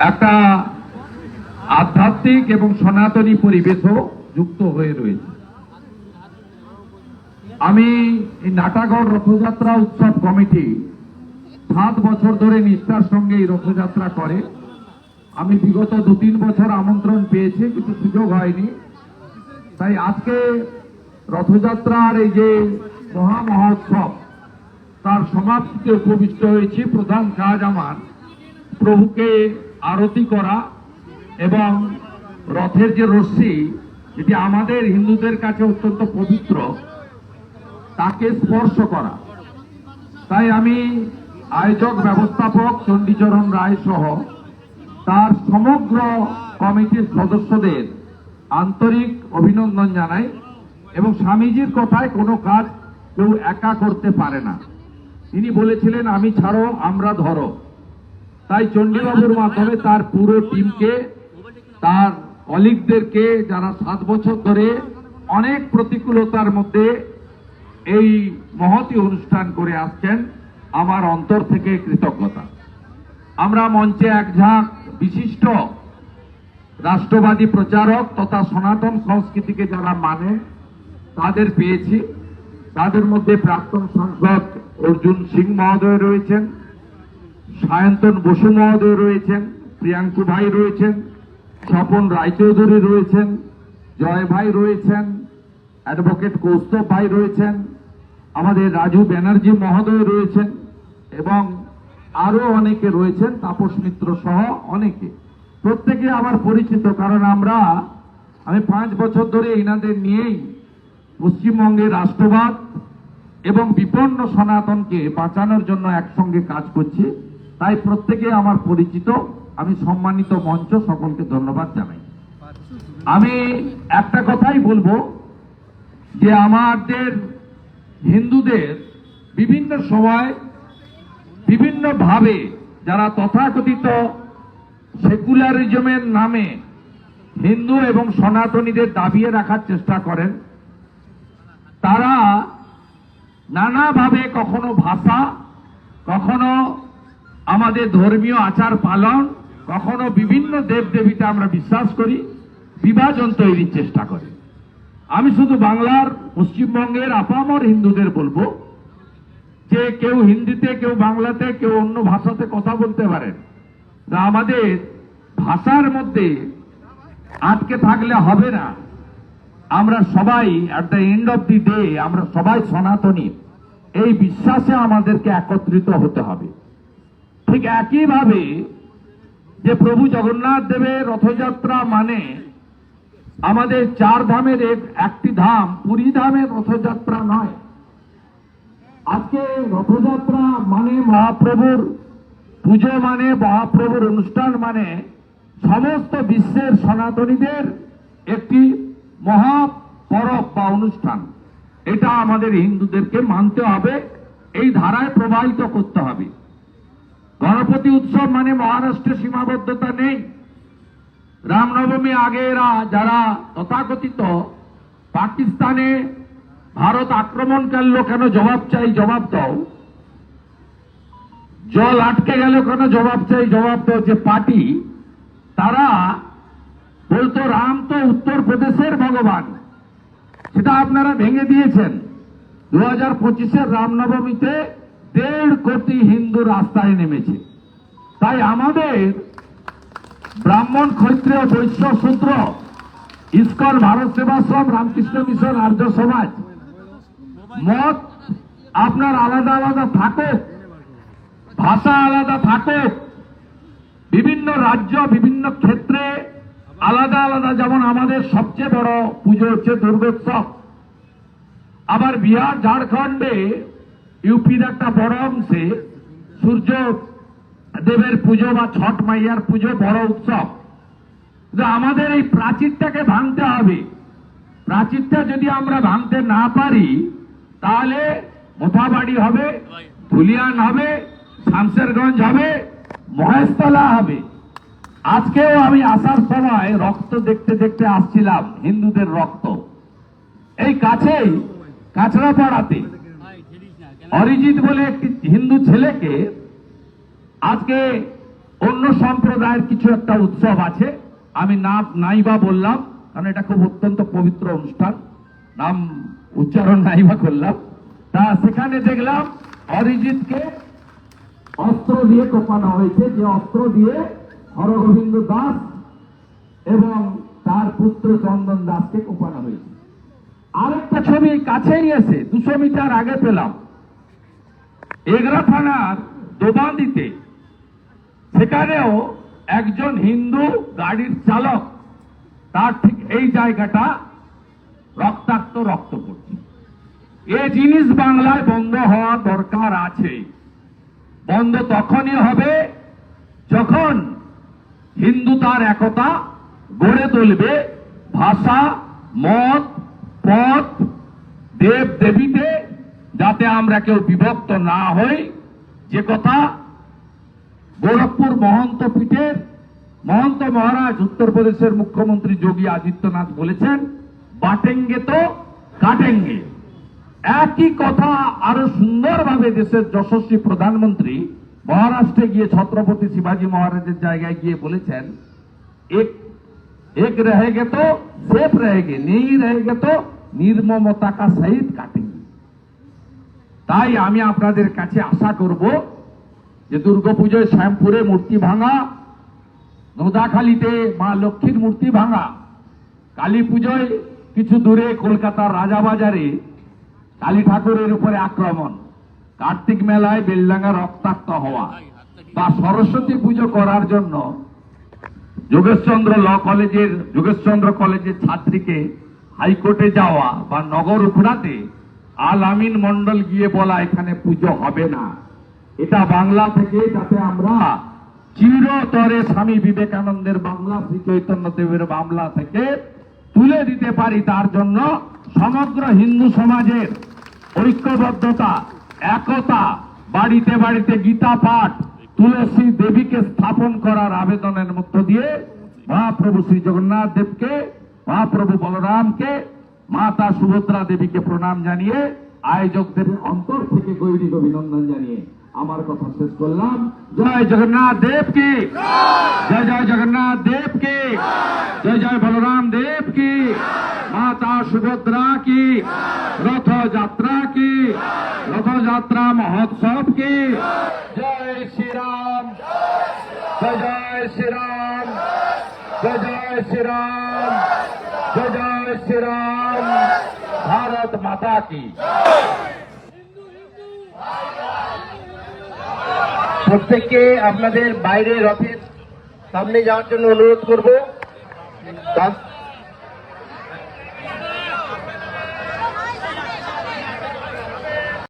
একটা আধ্যাত্মিক এবং সনাতনী পরিবেশও যুক্ত হয়ে রয়েছে। আমি এই নাটাগড় রথযাত্রা উৎসব কমিটি 7 বছর ধরে নিষ্ঠার সঙ্গে এই রথযাত্রা করে। আমি বিগত 2-3 বছর আমন্ত্রণ পেয়েছি, কিন্তু সুযোগ হয়নি। তাই আজকে রথযাত্রার এই যে মহোৎসব তার সমাপ্তিতে উপবিষ্ট হয়েছি। প্রধান কাজ আমার প্রভুকে আরতি করা এবং রথের যে রশ্মি, যেটি আমাদের হিন্দুদের কাছে অত্যন্ত পবিত্র, তাকে স্পর্শ করা। তাই আমি আয়োজক ব্যবস্থাপক চণ্ডীচরণ রায় সহ তার সমগ্র কমিটির সদস্যদের আন্তরিক অভিনন্দন জানাই। এবং স্বামীজির কথায় কোনো কাজ কেউ একা করতে পারে না। তিনি বলেছিলেন, আমি ছাড়ো আমরা ধরো। তাই চণ্ডীবাবুর মাধ্যমে তার পুরো টিমকে, তার কলিগদেরকে, যারা 7 বছর ধরে অনেক প্রতিকূলতার মধ্যে এই মহতি অনুষ্ঠান করে আসছেন, আমার অন্তর থেকে কৃতজ্ঞতা। আমরা মঞ্চে এক ঝাঁক বিশিষ্ট রাষ্ট্রবাদী প্রচারক তথা সনাতন সংস্কৃতিকে যারা মানে তাদের পেয়েছি। তাদের মধ্যে প্রাক্তন সাংসদ অর্জুন সিং মহোদয় রয়েছেন, সায়ন্তন বসু মহোদয় রয়েছেন, প্রিয়াঙ্কু ভাই রয়েছেন, স্বপন রায়চৌধুরী রয়েছেন, জয় ভাই রয়েছেন, অ্যাডভোকেট কৌস্তব ভাই রয়েছেন, আমাদের রাজু ব্যানার্জি মহোদয় রয়েছেন এবং আরো অনেকে রয়েছেন, তাপস মিত্র সহ অনেকে। প্রত্যেকে আমার পরিচিত, কারণ আমি 5 বছর ধরে এনাদের নিয়েই পশ্চিমবঙ্গের রাষ্ট্রবাদ এবং বিপন্ন সনাতনকে বাঁচানোর জন্য একসঙ্গে কাজ করছি। তাই প্রত্যেকে আমার পরিচিত। আমি সম্মানিত মঞ্চ সকলকে ধন্যবাদ জানাই। আমি একটা কথাই বলবো যে আমাদের হিন্দুদের বিভিন্ন সময় বিভিন্নভাবে যারা তথাকথিত সেকুলারিজমের নামে হিন্দু এবং সনাতনীদের দাবিয়ে রাখার চেষ্টা করেন, তারা নানাভাবে কখনো ভাষা, কখনো আমাদের ধর্মীয় আচার পালন, কখনো বিভিন্ন দেবদেবীতে আমরা বিশ্বাস করি, বিভাজন তৈরির চেষ্টা করে। আমি শুধু বাংলার, পশ্চিমবঙ্গের আপামর হিন্দুদের বলবো যে কেউ হিন্দিতে, কেউ বাংলাতে, কেউ অন্য ভাষাতে কথা বলতে পারেন, আমাদের ভাষার মধ্যে আটকে থাকলে হবে না। আমরা সবাই at the end of the day আমরা সবাই সনাতনী, এই বিশ্বাসে আমাদেরকে একত্রিত হতে হবে। ঠিক একইভাবে যে প্রভু জগন্নাথ দেবের রথযাত্রা মানে আমাদের 4 ধামের একটি ধাম, পুরী ধামের রথযাত্রা নয়। আজকে রথযাত্রা মানে মহাপ্রভুর পুজো, মানে মহাপ্রভুর অনুষ্ঠান, মানে সমস্ত বিশ্বের সনাতনীদের একটি মহা পরব বা অনুষ্ঠান। এটা আমাদের হিন্দুদেরকে মানতে হবে, এই ধারায় প্রবাহিত করতে হবে। গণপতি উৎসব মানে মহারাষ্ট্রে সীমাবদ্ধতা নেই। রামনবমী আগে এরা যারা তথাকথিত পাকিস্তানে ভারত আক্রমণ করলো কেন জবাব চাই, জবাব দাও। জল আটকে গেল কেন জবাব চাই, জবাব দাও। যে পার্টি, তারা বলতো রাম তো উত্তরপ্রদেশের ভগবান, সেটা আপনারা ভেঙে দিয়েছেন। 2025-এর রামনবমীতে 1.5 কোটি হিন্দু রাস্তায় নেমেছে। তাই আমাদের ব্রাহ্মণ, ক্ষত্রিয়, বৈশ্য, শূদ্র, ইসকন, ভারত সেবাশ্রম, রামকৃষ্ণ মিশন, আর্য সমাজ, মত আপনার আলাদা আলাদা থাকুক, ভাষা আলাদা থাকুক, বিভিন্ন রাজ্য বিভিন্ন ক্ষেত্রে আলাদা আলাদা, যেমন আমাদের সবচেয়ে বড় পুজো হচ্ছে দুর্গোৎসব। আবার বিহার, ঝাড়খণ্ডে, ইউপির একটা বড় অংশে সূর্য দেবের পুজো বা ছট মাইয়ার পুজো বড় উৎসব। আমাদের এই প্রাচীরটাকে ভাঙতে হবে। প্রাচীরটা যদি আমরা ভাঙতে না পারি, তাহলে মোথাবাড়ি হবে, ধুলিয়ান হবে, শামশেরগঞ্জ হবে, মহেশতলা হবে। আজকেও আমি আসার সময় রক্ত দেখতে দেখতে আসছিলাম, হিন্দুদের রক্ত। এই কাছেই কাছড়াপাড়াতে অরিজিৎ বলে একটি হিন্দু ছেলেকে আজকে অন্য সম্প্রদায়ের কিছু একটা উৎসব আছে, আমি নাইবা বললাম কারণ এটা খুব অত্যন্ত পবিত্র অনুষ্ঠান, নাম উচ্চারণ নাইবা করলাম। তা সেখানে দেখলাম অরিজিৎকে অস্ত্র দিয়ে কোপানো হয়েছে, যে অস্ত্র দিয়ে হরগোবিন্দ দাস এবং তার পুত্র চন্দন দাসকে কোপানো হয়েছে। আরেকটা ছবি কাছেই এসে 200 মিটার আগে পেলাম, এগরা থানার দোবান্দিতে, সেখানেও একজন হিন্দু গাড়ির চালক, তার ঠিক এই জায়গাটা রক্তাক্ত, রক্ত পড়ছে। এ জিনিস বাংলায় বন্ধ হওয়া দরকার আছে। বন্ধ তখনই হবে যখন হিন্দু তার একতা গড়ে তুলবে, ভাষা, মত, পথ, দেব দেবীতে, যাতে আমরা কেউ বিভক্ত না হই। যে কথা গোরখপুর মহন্ত পীঠের মহন্ত মহারাজ উত্তরপ্রদেশের মুখ্যমন্ত্রী যোগী আদিত্যনাথ বলেছেন, বাটেঙ্গে তো কাটেঙ্গে। একই কথা আরো সুন্দরভাবে দেশের যশস্বী প্রধানমন্ত্রী মহারাষ্ট্রে গিয়ে ছত্রপতি শিবাজী মহারাজের জায়গায় গিয়ে বলেছেন, এক রহেগে তো সেফ রহেগে, নেই রহেগে তো নির্মমতা কা সহিত কাটেঙ্গে। তাই আমি আপনাদের কাছে আশা করব যে দুর্গাপুজোয় শ্যামপুরে মূর্তি ভাঙা, নোদাখালীতে মা লক্ষ্মীর মূর্তি ভাঙা, কালী পুজোয় কিছু দূরে কলকাতার রাজাবাজারে কালী ঠাকুরের উপরে আক্রমণ, কার্তিক মেলায় বেলডাঙ্গা রক্তাক্ত হওয়া, বা সরস্বতী পুজো করার জন্য যোগেশচন্দ্র কলেজের ছাত্রীকে হাইকোর্টে যাওয়া, বা নগর উখড়াতে আল আমিন মন্ডল গিয়ে বলা এখানে পুজো হবে না, এটা বাংলা থেকে যাতে আমরা চিরতরে স্বামী বিবেকানন্দের বাংলা, শ্রী চৈতন্য দেবের বাংলা থেকে তুলে দিতে পারি, তার জন্য সমগ্র হিন্দু সমাজের ঐক্যবদ্ধতা, একতা, বাড়িতে বাড়িতে গীতা পাঠ, তুলসী দেবীকে স্থাপন করার আবেদনের মধ্য দিয়ে মহাপ্রভু শ্রী জগন্নাথ দেবকে, মহাপ্রভু বলরামকে, মাতা সুভদ্রা দেবীকে প্রণাম জানিয়ে আয়োজকদের অন্তর থেকে গৈরিক অভিনন্দন জানিয়ে আমার কথা শেষ করলাম। জয় জগন্নাথ দেব কি জয়, জয় জগন্নাথ দেব কি জয়, জয় বলরাম দেব কি, মাতা সুভদ্রা কি, রথযাত্রা কি, রথযাত্রা মহোৎসব কি, জয় শ্রীরাম, জয় জয় শ্রীরাম, জয় জয় শ্রীরাম, জয় জয় শ্রীরাম, ভারত মাতা কি। প্রত্যেককে আপনাদের বাইরে রথের সামনে যাওয়ার জন্য অনুরোধ করব।